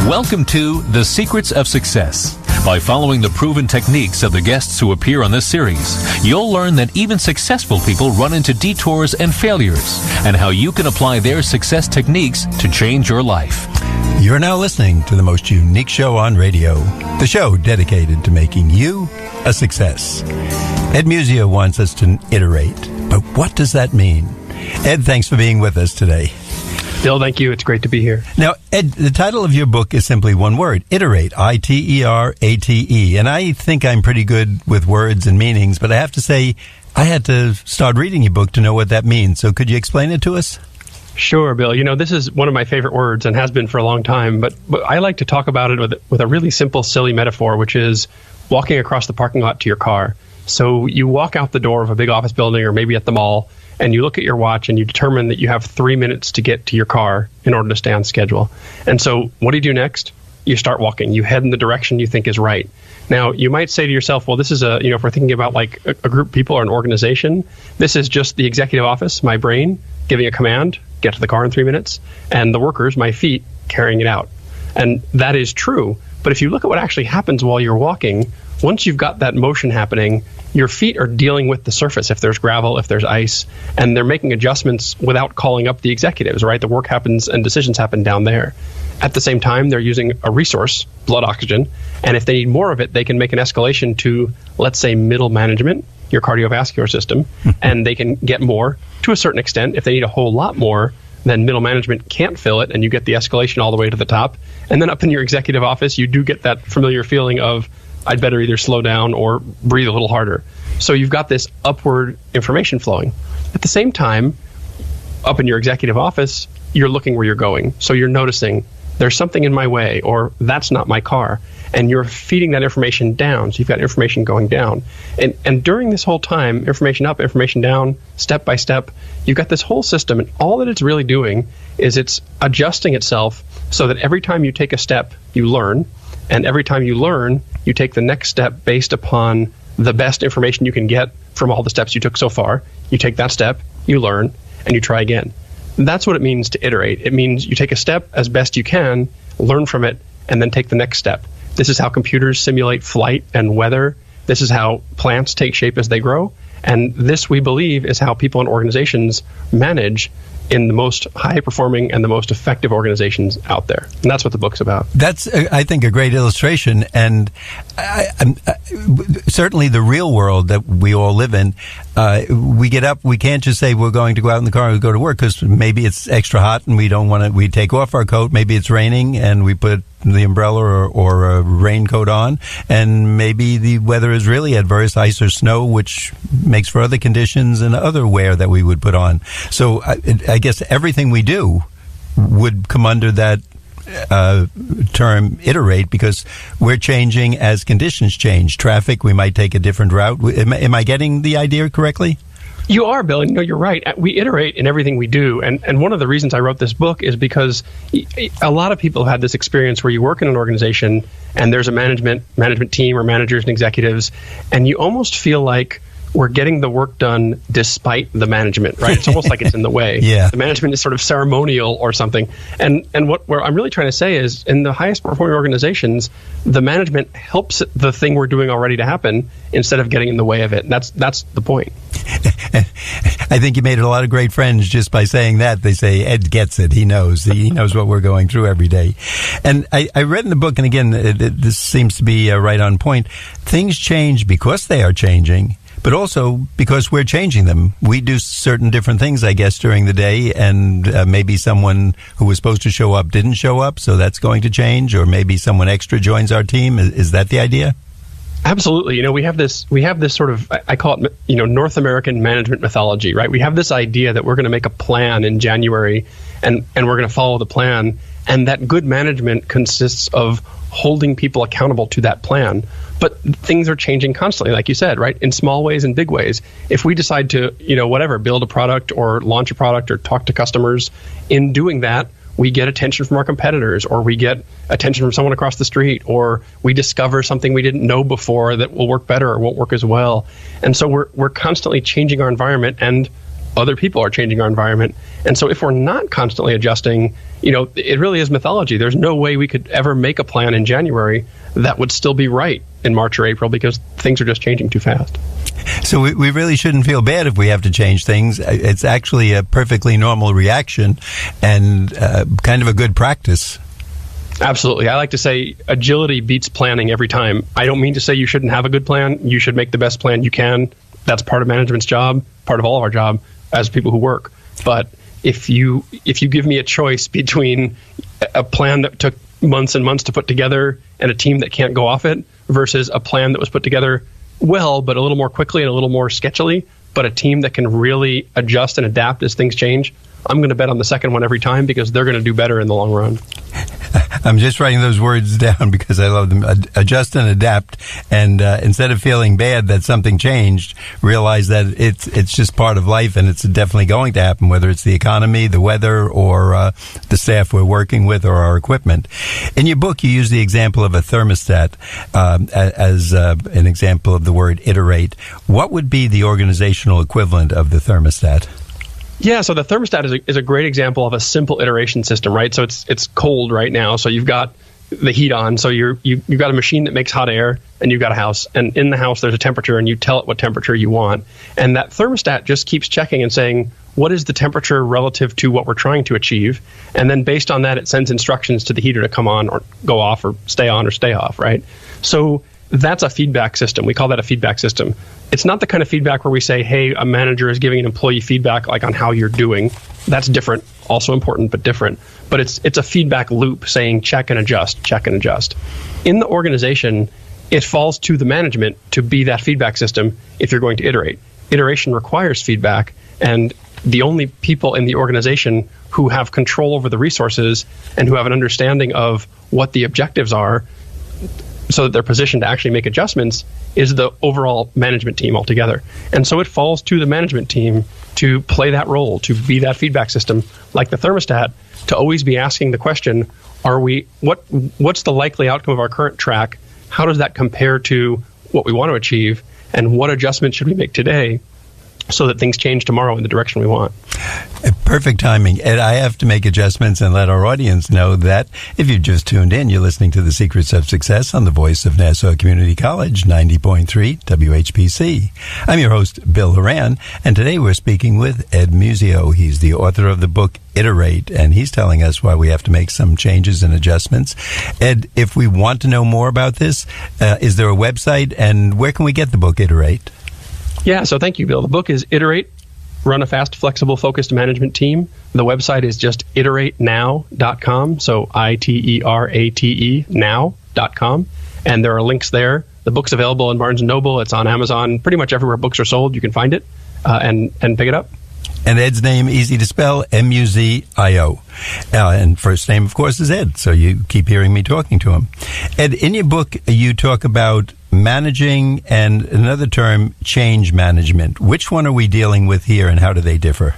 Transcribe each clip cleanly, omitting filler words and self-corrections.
Welcome to The Secrets of Success. By following the proven techniques of the guests who appear on this series, you'll learn that even successful people run into detours and failures, and how you can apply their success techniques to change your life. You're now listening to the most unique show on radio, the show dedicated to making you a success. Ed Muzio wants us to iterate, but what does that mean? Ed, thanks for being with us today. Bill, thank you. It's great to be here. Now, Ed, the title of your book is simply one word, Iterate, I-T-E-R-A-T-E. And I think I'm pretty good with words and meanings, but I have to say, I had to start reading your book to know what that means. So could you explain it to us? Sure, Bill. You know, this is one of my favorite words and has been for a long time, but I like to talk about it with a really simple, silly metaphor, which is walking across the parking lot to your car. So you walk out the door of a big office building or maybe at the mall, and you look at your watch and you determine that you have 3 minutes to get to your car in order to stay on schedule. And so what do you do next? You start walking. You head in the direction you think is right. Now, you might say to yourself, well, this is if we're thinking about like a group of people or an organization, this is just the executive office, my brain, giving a command, get to the car in 3 minutes, and the workers, my feet, carrying it out. And that is true. But if you look at what actually happens while you're walking, once you've got that motion happening, your feet are dealing with the surface, if there's gravel, if there's ice, and they're making adjustments without calling up the executives, right? The work happens and decisions happen down there. At the same time, they're using a resource, blood oxygen, and if they need more of it, they can make an escalation to, let's say, middle management, your cardiovascular system, and they can get more to a certain extent. If they need a whole lot more, then middle management can't fill it, and you get the escalation all the way to the top. And then up in your executive office, you do get that familiar feeling of, I'd better either slow down or breathe a little harder. So you've got this upward information flowing. At the same time, up in your executive office, you're looking where you're going. So you're noticing there's something in my way, or that's not my car. And you're feeding that information down. So you've got information going down. And during this whole time, information up, information down, step by step, you've got this whole system. And all that it's really doing is it's adjusting itself so that every time you take a step, you learn. And every time you learn, you take the next step based upon the best information you can get from all the steps you took so far. You take that step, you learn, and you try again. That's what it means to iterate. It means you take a step as best you can, learn from it, and then take the next step. This is how computers simulate flight and weather. This is how plants take shape as they grow. And this, we believe, is how people and organizations manage in the most high-performing and the most effective organizations out there. And that's what the book's about. That's, I think, a great illustration. And certainly the real world that we all live in, we get up, we can't just say we're going to go out in the car and go to work because maybe it's extra hot and we don't want to, we take off our coat, maybe it's raining and we put the umbrella or a raincoat on, and maybe the weather is really adverse, ice or snow, which makes for other conditions and other wear that we would put on. So I guess everything we do would come under that term iterate, because we're changing as conditions change. Traffic, we might take a different route. Am I getting the idea correctly? You are, Bill. No, you're right. We iterate in everything we do. And one of the reasons I wrote this book is because a lot of people have had this experience where you work in an organization and there's a management team or managers and executives, and you almost feel like we're getting the work done despite the management, right? It's almost like it's in the way. Yeah. The management is sort of ceremonial or something. And where I'm really trying to say is, in the highest performing organizations, the management helps the thing we're doing already to happen instead of getting in the way of it. And that's the point. I think you made a lot of great friends just by saying that. They say, Ed gets it. He knows. He knows what we're going through every day. And I read in the book, and again, this seems to be right on point, things change because they are changing, but also because we're changing them. We do certain different things, I guess, during the day, and maybe someone who was supposed to show up didn't show up, so that's going to change, or maybe someone extra joins our team. Is that the idea? Absolutely. We have this sort of, I call it, North American management mythology, right? We have this idea that we're going to make a plan in January and we're going to follow the plan, and that good management consists of holding people accountable to that plan. But things are changing constantly, like you said, right? In small ways and big ways. If we decide to, build a product or launch a product or talk to customers, in doing that, we get attention from our competitors, or we get attention from someone across the street, or we discover something we didn't know before that will work better or won't work as well. And so we're constantly changing our environment, and other people are changing our environment. And so if we're not constantly adjusting, it really is mythology. There's no way we could ever make a plan in January that would still be right in March or April, because things are just changing too fast. So we really shouldn't feel bad if we have to change things. It's actually a perfectly normal reaction and kind of a good practice. Absolutely. I like to say agility beats planning every time. I don't mean to say you shouldn't have a good plan. You should make the best plan you can. That's part of management's job, part of all of our job as people who work. But if you give me a choice between a plan that took months and months to put together and a team that can't go off it versus a plan that was put together well, but a little more quickly and a little more sketchily, but a team that can really adjust and adapt as things change, I'm going to bet on the second one every time, because they're going to do better in the long run. I'm just writing those words down because I love them. Adjust and adapt. And instead of feeling bad that something changed, realize that it's just part of life, and it's definitely going to happen, whether it's the economy, the weather, or the staff we're working with, or our equipment. In your book, you use the example of a thermostat as an example of the word iterate. What would be the organizational equivalent of the thermostat? Yeah, so the thermostat is a great example of a simple iteration system, right? So it's cold right now, so you've got the heat on, so you've got a machine that makes hot air, and you've got a house, and in the house there's a temperature, and you tell it what temperature you want, and that thermostat just keeps checking and saying, what is the temperature relative to what we're trying to achieve? And then based on that, it sends instructions to the heater to come on or go off, or stay on or stay off, right? So that's a feedback system. We call that a feedback system. It's not the kind of feedback where we say, hey, a manager is giving an employee feedback like on how you're doing. That's different, also important, but different. But it's a feedback loop saying check and adjust, check and adjust. In the organization, it falls to the management to be that feedback system if you're going to iterate. Iteration requires feedback, and the only people in the organization who have control over the resources and who have an understanding of what the objectives are, so that they're positioned to actually make adjustments, is the overall management team altogether. And so it falls to the management team to play that role, to be that feedback system, like the thermostat, to always be asking the question, what's the likely outcome of our current track? How does that compare to what we want to achieve? And what adjustments should we make today so that things change tomorrow in the direction we want? Perfect timing. Ed, I have to make adjustments and let our audience know that if you've just tuned in, you're listening to The Secrets of Success on the voice of Nassau Community College, 90.3 WHPC. I'm your host, Bill Horan, and today we're speaking with Ed Muzio. He's the author of the book Iterate, and he's telling us why we have to make some changes and adjustments. Ed, if we want to know more about this, is there a website, and where can we get the book Iterate? Yeah, so thank you, Bill. The book is Iterate, Run a Fast, Flexible, Focused Management Team. The website is just iteratenow.com, so ITERATE now.com, and there are links there. The book's available in Barnes & Noble. It's on Amazon. Pretty much everywhere books are sold, you can find it and pick it up. And Ed's name, easy to spell, Muzio. And first name, of course, is Ed, so you keep hearing me talking to him. Ed, in your book, you talk about managing and another term, change management. Which one are we dealing with here, and how do they differ?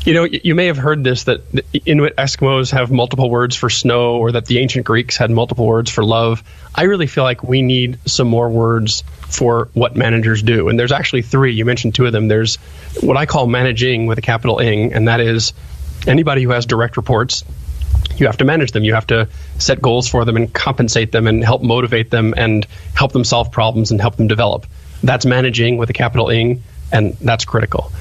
You may have heard this, that the Inuit Eskimos have multiple words for snow, or that the ancient Greeks had multiple words for love. I really feel like we need some more words for what managers do. And there's actually three. You mentioned two of them. There's what I call managing with a capital ing, and that is anybody who has direct reports. You have to manage them. You have to set goals for them and compensate them and help motivate them and help them solve problems and help them develop. That's managing with a capital ing, and that's critical.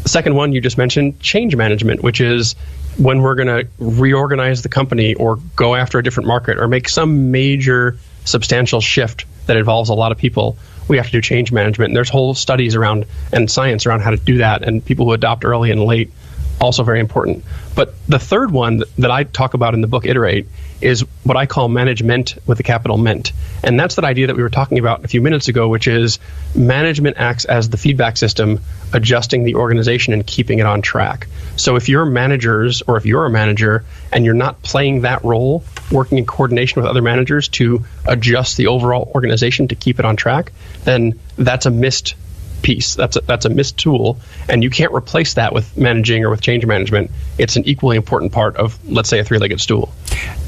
The second one you just mentioned, change management, which is when we're going to reorganize the company or go after a different market or make some major substantial shift that involves a lot of people, we have to do change management. And there's whole studies around and science around how to do that, and people who adopt early and late, also very important. But the third one that I talk about in the book Iterate is what I call management with a capital ment. And that's that idea that we were talking about a few minutes ago, which is management acts as the feedback system, adjusting the organization and keeping it on track. So if you're managers, or if you're a manager and you're not playing that role, working in coordination with other managers to adjust the overall organization to keep it on track, then that's a missed piece. That's a missed tool, and you can't replace that with managing or with change management. It's an equally important part of, let's say, a three-legged stool.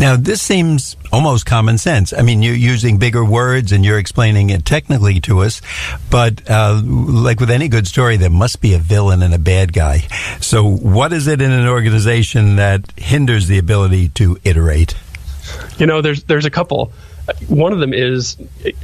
Now, this seems almost common sense. I mean, you're using bigger words and you're explaining it technically to us, but like with any good story, there must be a villain and a bad guy. So what is it in an organization that hinders the ability to iterate? There's a couple. One of them is,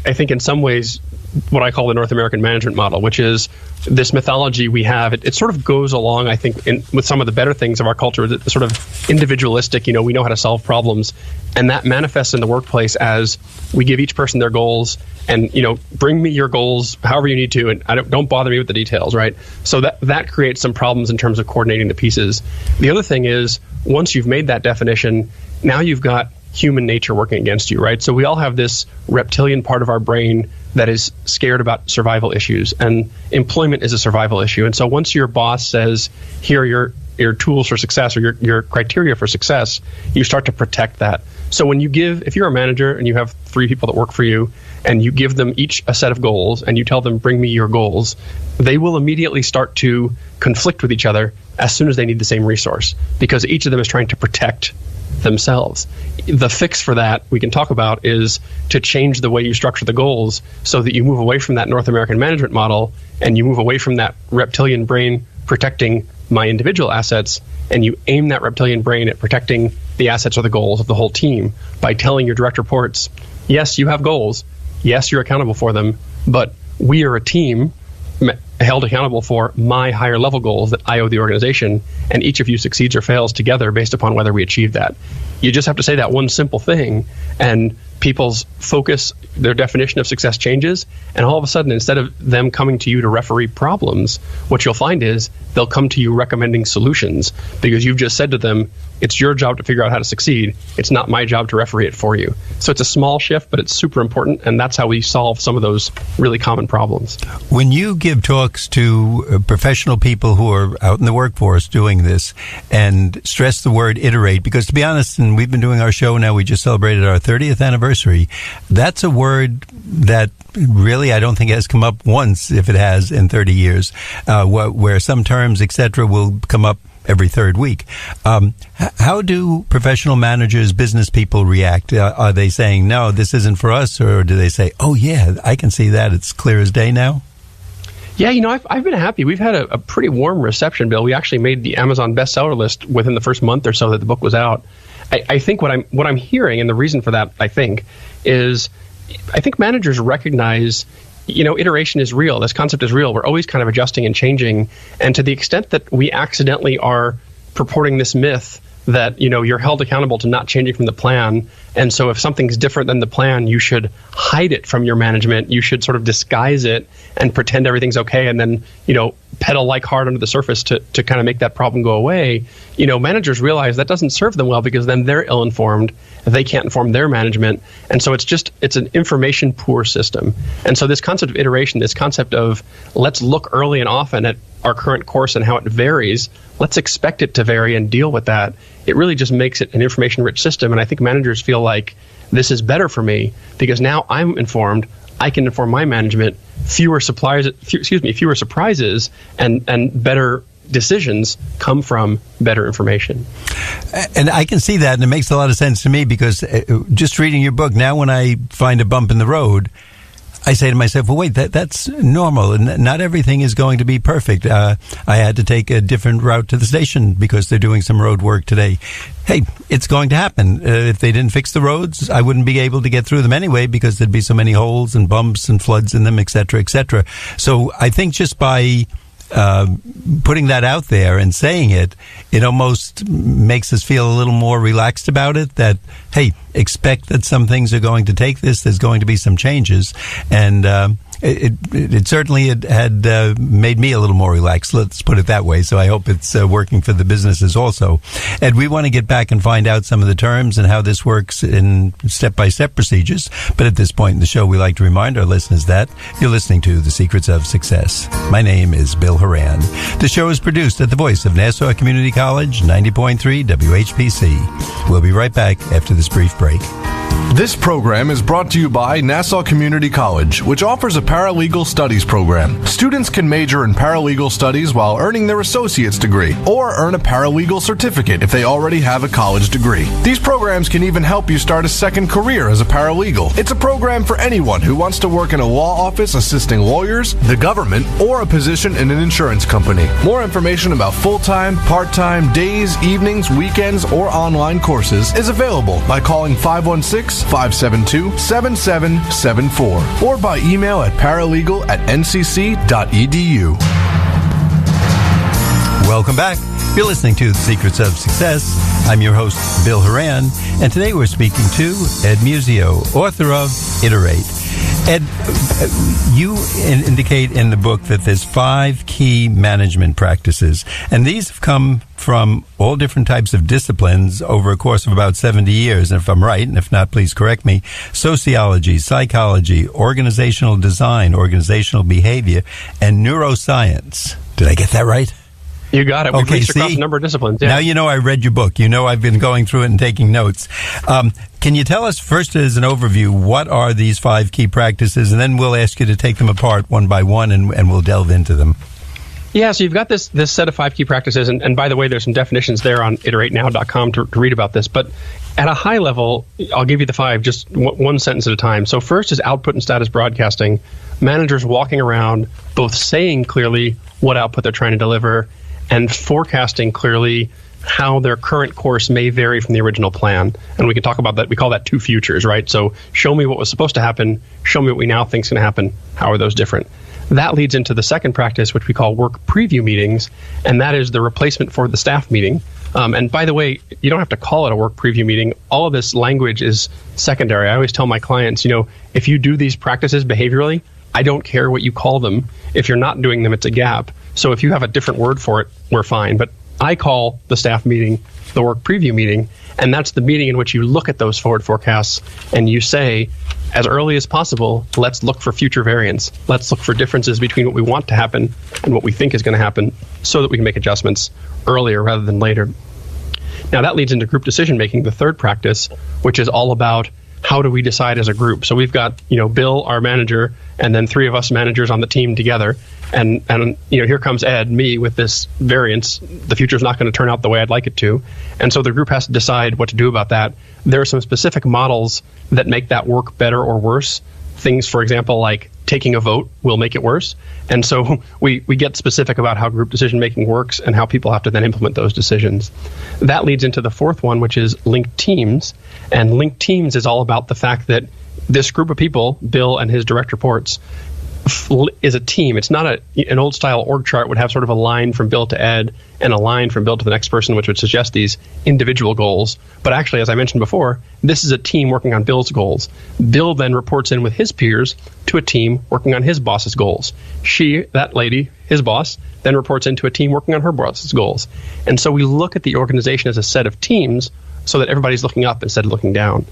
I think in some ways, what I call the North American management model, which is this mythology we have. It sort of goes along, I think, with some of the better things of our culture, sort of individualistic, we know how to solve problems. And that manifests in the workplace as we give each person their goals and, bring me your goals however you need to, and don't bother me with the details, right? So that creates some problems in terms of coordinating the pieces. The other thing is, once you've made that definition, now you've got human nature working against you, right? So we all have this reptilian part of our brain that is scared about survival issues, and employment is a survival issue. And so once your boss says, here are your tools for success, or your criteria for success, you start to protect that. So if you're a manager and you have 3 people that work for you, and you give them each a set of goals, and you tell them, bring me your goals, they will immediately start to conflict with each other as soon as they need the same resource, because each of them is trying to protect themselves. The fix for that we can talk about is to change the way you structure the goals so that you move away from that North American management model and you move away from that reptilian brain protecting my individual assets, and you aim that reptilian brain at protecting the assets or the goals of the whole team by telling your direct reports, yes, you have goals, yes, you're accountable for them, but we are a team held accountable for my higher level goals that I owe the organization, and each of you succeeds or fails together based upon whether we achieve that. You just have to say that one simple thing, and people's focus, their definition of success changes, and all of a sudden, instead of them coming to you to referee problems, what you'll find is they'll come to you recommending solutions, because you've just said to them, it's your job to figure out how to succeed. It's not my job to referee it for you. So it's a small shift, but it's super important, and that's how we solve some of those really common problems. When you give talks to professional people who are out in the workforce doing this and stress the word iterate, because to be honest, and we've been doing our show now, we just celebrated our 30th anniversary, that's a word that really I don't think has come up once, if it has, in 30 years, where some terms, etc., will come up every third week. How do professional managers, business people react? Are they saying, no, this isn't for us? Or do they say, oh, yeah, I can see that. It's clear as day now? Yeah, I've been happy. We've had a pretty warm reception, Bill. We actually made the Amazon bestseller list within the first month or so that the book was out. I think what I'm hearing, and the reason for that, I think managers recognize, iteration is real. This concept is real. We're always kind of adjusting and changing. And to the extent that we accidentally are purporting this myth that, you're held accountable to not changing from the plan. And so if something's different than the plan, you should hide it from your management. You should sort of disguise it and pretend everything's okay, and then, pedal like hard under the surface to kind of make that problem go away. Managers realize that doesn't serve them well, because then they're ill-informed. They can't inform their management. And so it's an information poor system. And so this concept of iteration, this concept of let's look early and often at our current course and how it varies, let's expect it to vary and deal with that. It really just makes it an information-rich system. And I think managers feel like this is better for me because now I'm informed. I can inform my management. Fewer surprises, and better decisions come from better information. And I can see that, and it makes a lot of sense to me, because just reading your book, now when I find a bump in the road, I say to myself, well, wait, that's normal, and not everything is going to be perfect. I had to take a different route to the station because they're doing some road work today. Hey, it's going to happen. If they didn't fix the roads, I wouldn't be able to get through them anyway, because there'd be so many holes and bumps and floods in them, et cetera, et cetera. So I think just by putting that out there and saying it, it almost makes us feel a little more relaxed about it, that, hey, expect that some things are going to take this, there's going to be some changes. And it certainly had made me a little more relaxed, let's put it that way. So I hope it's working for the businesses also. Ed, we want to get back and find out some of the terms and how this works in step-by-step procedures. But at this point in the show, we like to remind our listeners that you're listening to The Secrets of Success. My name is Bill Horan. The show is produced at the voice of Nassau Community College, 90.3 WHPC. We'll be right back after this brief break. This program is brought to you by Nassau Community College, which offers a Paralegal Studies program. Students can major in paralegal studies while earning their associate's degree, or earn a paralegal certificate if they already have a college degree. These programs can even help you start a second career as a paralegal. It's a program for anyone who wants to work in a law office assisting lawyers, the government, or a position in an insurance company. More information about full-time, part-time, days, evenings, weekends, or online courses is available by calling 516-572-7774 or by email at paralegal@ncc.edu. Welcome back. You're listening to The Secrets of Success. I'm your host, Bill Horan, and today we're speaking to Ed Muzio, author of Iterate. Ed, you indicate in the book that there's 5 key management practices, and these have come from all different types of disciplines over a course of about 70 years. And if I'm right, and if not, please correct me, sociology, psychology, organizational design, organizational behavior, and neuroscience. Did I get that right? You got it. We've reached across a number of disciplines. Yeah. Now you know I read your book. You know I've been going through it and taking notes. Can you tell us first as an overview, what are these 5 key practices? And then we'll ask you to take them apart one by one and we'll delve into them. Yeah, so you've got this set of 5 key practices. And by the way, there's some definitions there on iteratenow.com to read about this. But at a high level, I'll give you the 5, just one sentence at a time. So first is output and status broadcasting. Managers walking around, both saying clearly what output they're trying to deliver and forecasting clearly how their current course may vary from the original plan. And we can talk about that. We call that 2 futures, right? So show me what was supposed to happen, show me what we now think is going to happen. How are those different? That leads into the second practice, which we call work preview meetings, and that is the replacement for the staff meeting. And by the way, you don't have to call it a work preview meeting. All of this language is secondary. I always tell my clients, if you do these practices behaviorally, I don't care what you call them. If you're not doing them, it's a gap. So if you have a different word for it, we're fine. But I call the staff meeting the work preview meeting, and that's the meeting in which you look at those forward forecasts and you say, as early as possible, let's look for future variance. Let's look for differences between what we want to happen and what we think is going to happen so that we can make adjustments earlier rather than later. Now that leads into group decision making, the third practice, which is all about how do we decide as a group? So we've got, Bill, our manager, and then 3 of us managers on the team together. And here comes Ed, me, with this variance. The future's not going to turn out the way I'd like it to. And so the group has to decide what to do about that. There are some specific models that make that work better or worse. Things, for example, like taking a vote will make it worse. And so we get specific about how group decision making works and how people have to then implement those decisions. That leads into the fourth one, which is linked teams. And linked teams is all about the fact that this group of people, Bill and his direct reports, is a team. It's not an old style org chart would have sort of a line from Bill to Ed and a line from Bill to the next person, which would suggest these individual goals. But actually, as I mentioned before, this is a team working on Bill's goals. Bill then reports in with his peers to a team working on his boss's goals. She, that lady, his boss, then reports into a team working on her boss's goals. And so we look at the organization as a set of teams so that everybody's looking up instead of looking down.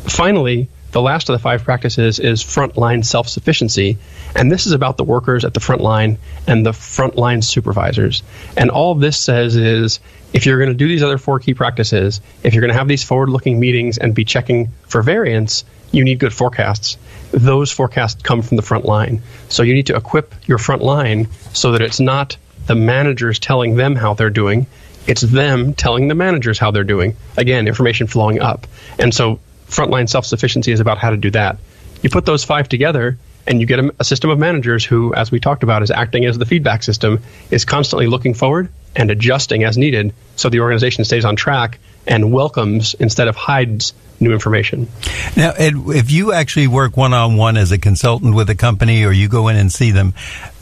Finally, the last of the 5 practices is frontline self-sufficiency, and this is about the workers at the front line and the frontline supervisors. And all this says is, if you're going to do these other 4 key practices, if you're going to have these forward-looking meetings and be checking for variance, you need good forecasts. Those forecasts come from the front line. So you need to equip your front line so that it's not the managers telling them how they're doing, it's them telling the managers how they're doing. Again, information flowing up. And so frontline self-sufficiency is about how to do that. You put those 5 together, and you get a system of managers who, as we talked about, is acting as the feedback system, is constantly looking forward and adjusting as needed so the organization stays on track and welcomes instead of hides new information. Now, Ed, if you actually work one-on-one as a consultant with a company or you go in and see them,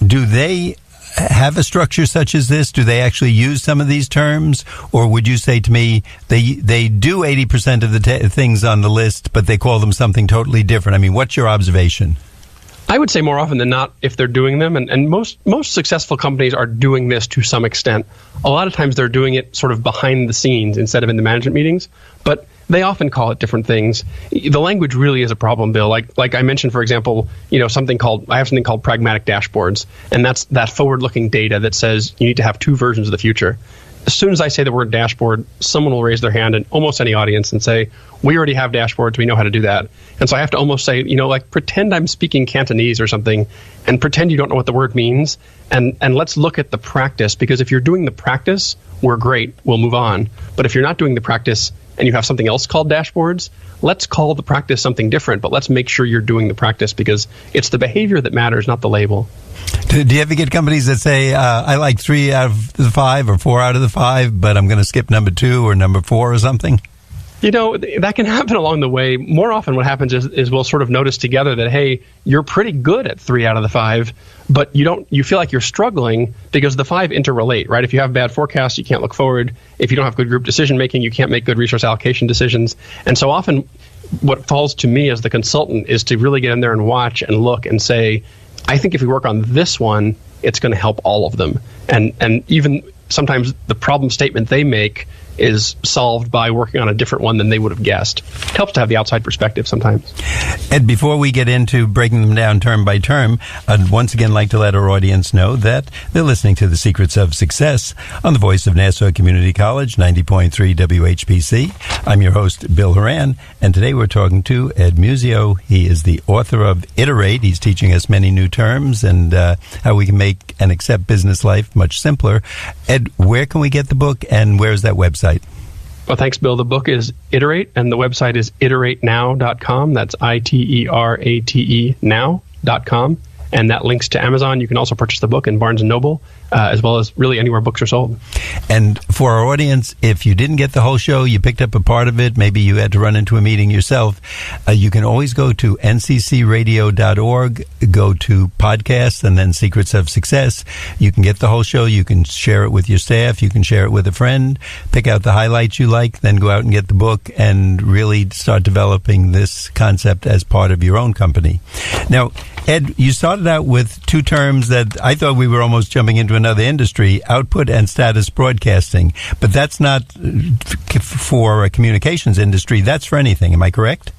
do they have a structure such as this? Do they actually use some of these terms? Or would you say to me, they do 80% of the things on the list, but they call them something totally different? I mean, what's your observation? I would say more often than not, if they're doing them, and most successful companies are doing this to some extent. A lot of times they're doing it sort of behind the scenes instead of in the management meetings, but they often call it different things. The language really is a problem, Bill. Like I mentioned, for example, I have something called pragmatic dashboards, and that's that forward-looking data that says you need to have 2 versions of the future. as soon as I say the word dashboard, someone will raise their hand in almost any audience and say, we already have dashboards, we know how to do that. And so I have to almost say, like pretend I'm speaking Cantonese or something and pretend you don't know what the word means. And let's look at the practice, because if you're doing the practice, we're great, we'll move on. But if you're not doing the practice and you have something else called dashboards, let's call the practice something different, but let's make sure you're doing the practice, because it's the behavior that matters, not the label. Do you ever get companies that say, I like 3 out of the 5 or 4 out of the 5, but I'm going to skip number 2 or number 4 or something? That can happen along the way. More often what happens is we'll sort of notice together that, hey, you're pretty good at 3 out of the 5, but you feel like you're struggling because the 5 interrelate, right? If you have bad forecasts, you can't look forward. If you don't have good group decision making, you can't make good resource allocation decisions. And so often what falls to me as the consultant is to really get in there and watch and look and say, I think if we work on this one, it's going to help all of them. And even sometimes the problem statement they make is solved by working on a different one than they would have guessed. It helps to have the outside perspective sometimes. Ed, before we get into breaking them down term by term, I'd once again like to let our audience know that they're listening to The Secrets of Success on the voice of Nassau Community College, 90.3 WHPC. I'm your host, Bill Horan, and today we're talking to Ed Muzio. He is the author of Iterate. He's teaching us many new terms and how we can make and accept business life much simpler. Ed, where can we get the book, and where's that website? Well, thanks, Bill. The book is Iterate, and the website is iteratenow.com. That's ITERATE now.com. And that links to Amazon. You can also purchase the book in Barnes & Noble, as well as really anywhere books are sold. And for our audience, if you didn't get the whole show, you picked up a part of it, maybe you had to run into a meeting yourself, you can always go to nccradio.org, go to podcasts, and then Secrets of Success. You can get the whole show. You can share it with your staff. You can share it with a friend. Pick out the highlights you like, then go out and get the book and really start developing this concept as part of your own company. Now, Ed, you started out with 2 terms that I thought we were almost jumping into another industry, output and status broadcasting. But that's not for a communications industry. That's for anything. Am I correct?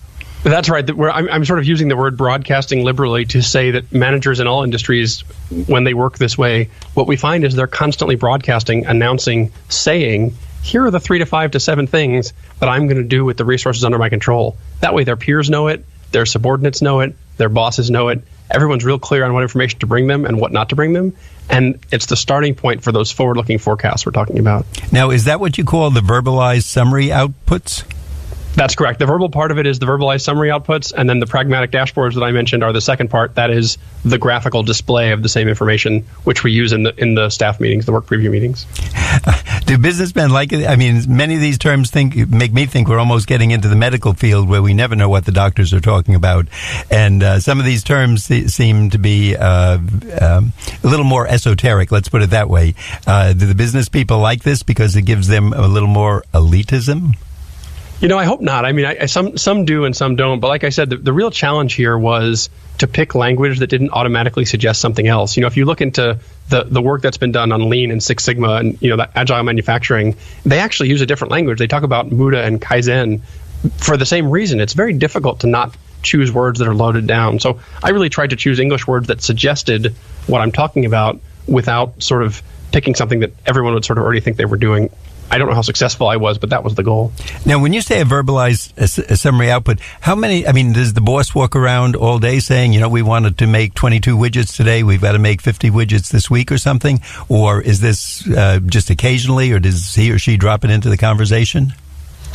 That's right. I'm sort of using the word broadcasting liberally to say that managers in all industries, when they work this way, what we find is they're constantly broadcasting, announcing, saying, here are the 3 to 5 to 7 things that I'm going to do with the resources under my control. That way their peers know it, their subordinates know it, their bosses know it. Everyone's real clear on what information to bring them and what not to bring them. And it's the starting point for those forward-looking forecasts we're talking about. Now, is that what you call the verbalized summary outputs? That's correct. The verbal part of it is the verbalized summary outputs, and then the pragmatic dashboards that I mentioned are the second part. That is the graphical display of the same information, which we use in the staff meetings, the work preview meetings. Do businessmen like it? I mean, many of these terms make me think we're almost getting into the medical field where we never know what the doctors are talking about. And some of these terms seem to be a little more esoteric, let's put it that way. Do the business people like this because it gives them a little more elitism? I hope not. I mean, some do and some don't. But like I said, the real challenge here was to pick language that didn't automatically suggest something else. If you look into the work that's been done on Lean and Six Sigma and, the agile manufacturing, they actually use a different language. They talk about Muda and Kaizen for the same reason. It's very difficult to not choose words that are loaded down. So I really tried to choose English words that suggested what I'm talking about without sort of picking something that everyone would sort of already think they were doing. I don't know how successful I was, but that was the goal. Now, when you say a verbalized a summary output, how many, does the boss walk around all day saying, we wanted to make 22 widgets today, we've got to make 50 widgets this week or something? Or is this just occasionally, or does he or she drop it into the conversation?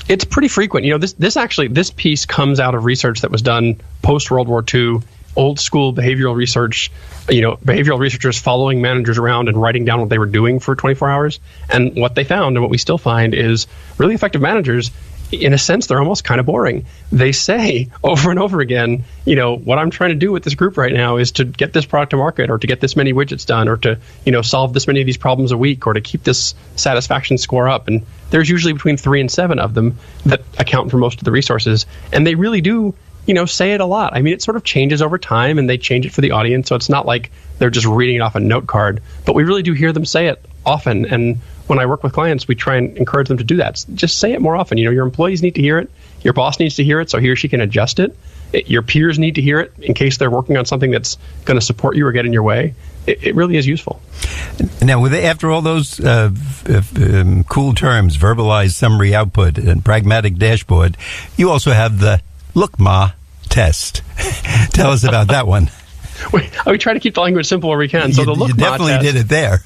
It's pretty frequent. This piece comes out of research that was done post-World War II, old school behavioral research, behavioral researchers following managers around and writing down what they were doing for 24 hours. And what they found, and what we still find, is really effective managers, in a sense, they're almost kind of boring. They say over and over again, what I'm trying to do with this group right now is to get this product to market, or to get this many widgets done, or to, solve this many of these problems a week, or to keep this satisfaction score up. And there's usually between 3 and 7 of them that account for most of the resources. And they really do say it a lot. It sort of changes over time, and they change it for the audience. So it's not like they're just reading it off a note card, but we really do hear them say it often. And when I work with clients, we try and encourage them to do that. Just say it more often. Your employees need to hear it. Your boss needs to hear it so he or she can adjust it. Your peers need to hear it in case they're working on something that's going to support you or get in your way. It really is useful. Now, after all those cool terms, verbalized summary output and pragmatic dashboard, you also have the Look-Ma test. Tell us about that one. We try to keep the language simple where we can. So the Look-Ma test. You definitely did it there.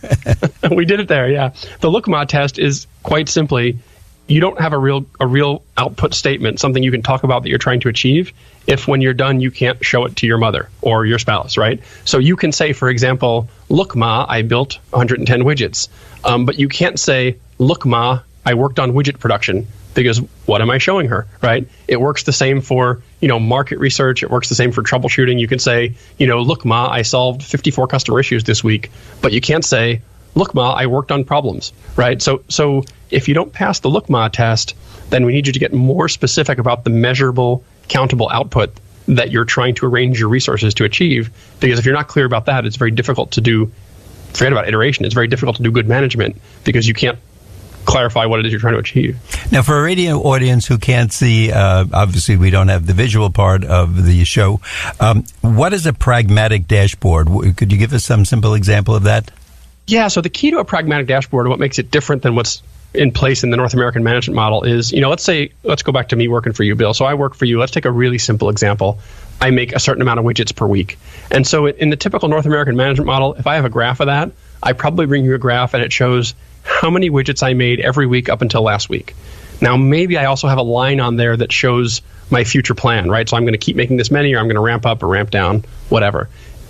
We did it there, yeah. The Look-Ma test is quite simply, you don't have a real output statement, something you can talk about that you're trying to achieve, if when you're done you can't show it to your mother or your spouse, right? So you can say, for example, look, Ma, I built 110 widgets. But you can't say, look, Ma, I worked on widget production, because what am I showing her, right? It works the same for, market research. It works the same for troubleshooting. You can say, look, Ma, I solved 54 customer issues this week. But you can't say, look, Ma, I worked on problems, right? So if you don't pass the Look-Ma test, then we need you to get more specific about the measurable, countable output that you're trying to arrange your resources to achieve. Because if you're not clear about that, it's very difficult to do, forget about iteration, it's very difficult to do good management because you can't clarify what it is you're trying to achieve. Now, for a radio audience who can't see, obviously we don't have the visual part of the show, what is a pragmatic dashboard? Could you give us some simple example of that? Yeah, so the key to a pragmatic dashboard, what makes it different than what's in place in the North American management model is, let's go back to me working for you, Bill. So I work for you. Let's take a really simple example. I make a certain amount of widgets per week. And so in the typical North American management model, if I have a graph of that, I probably bring you a graph and it shows how many widgets I made every week up until last week. Now, maybe I also have a line on there that shows my future plan, right? So I'm going to keep making this many, or I'm going to ramp up or ramp down, whatever.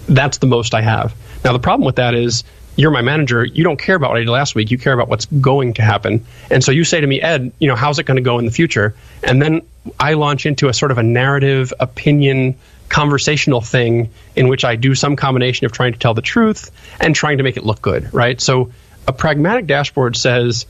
That's the most I have. Now, the problem with that is, you're my manager. You don't care about what I did last week. You care about what's going to happen. And so you say to me, Ed, how's it going to go in the future? And then I launch into a sort of a narrative, opinion, conversational thing in which I do some combination of trying to tell the truth and trying to make it look good, right? So a pragmatic dashboard says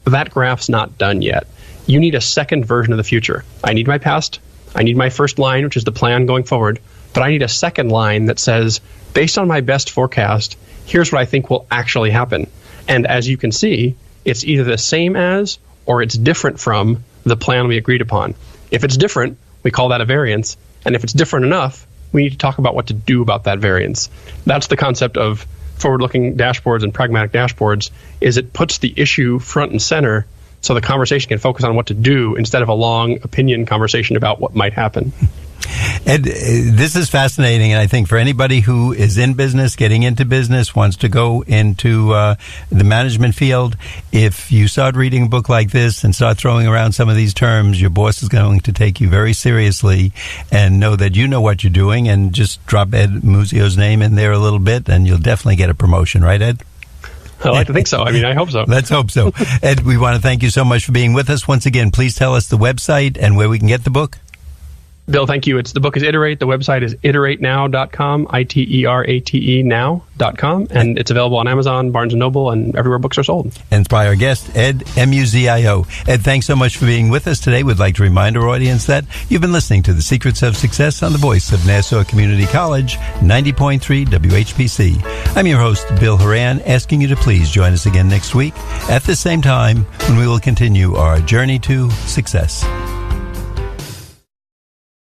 that graph's not done yet. You need a second version of the future. I need my past. I need my first line, which is the plan going forward. But I need a second line that says, based on my best forecast, here's what I think will actually happen. And as you can see, it's either the same as or it's different from the plan we agreed upon. If it's different, we call that a variance. And if it's different enough, we need to talk about what to do about that variance. That's the concept of forward-looking dashboards and pragmatic dashboards, is it puts the issue front and center so the conversation can focus on what to do instead of a long opinion conversation about what might happen. Ed, this is fascinating, and I think for anybody who is in business, getting into business, wants to go into the management field, if you start reading a book like this and start throwing around some of these terms, your boss is going to take you very seriously and know that you know what you're doing, and just drop Ed Muzio's name in there a little bit, and you'll definitely get a promotion, right, Ed? I like to think so. I hope so. Let's hope so. Ed, we want to thank you so much for being with us. Once again, please tell us the website and where we can get the book. Bill, thank you. The book is Iterate. The website is iteratenow.com, Iterate now.com, and it's available on Amazon, Barnes & Noble, and everywhere books are sold. And by our guest, Ed Muzio. Ed, thanks so much for being with us today. We'd like to remind our audience that you've been listening to The Secrets of Success on the voice of Nassau Community College, 90.3 WHPC. I'm your host, Bill Horan, asking you to please join us again next week at the same time when we will continue our journey to success.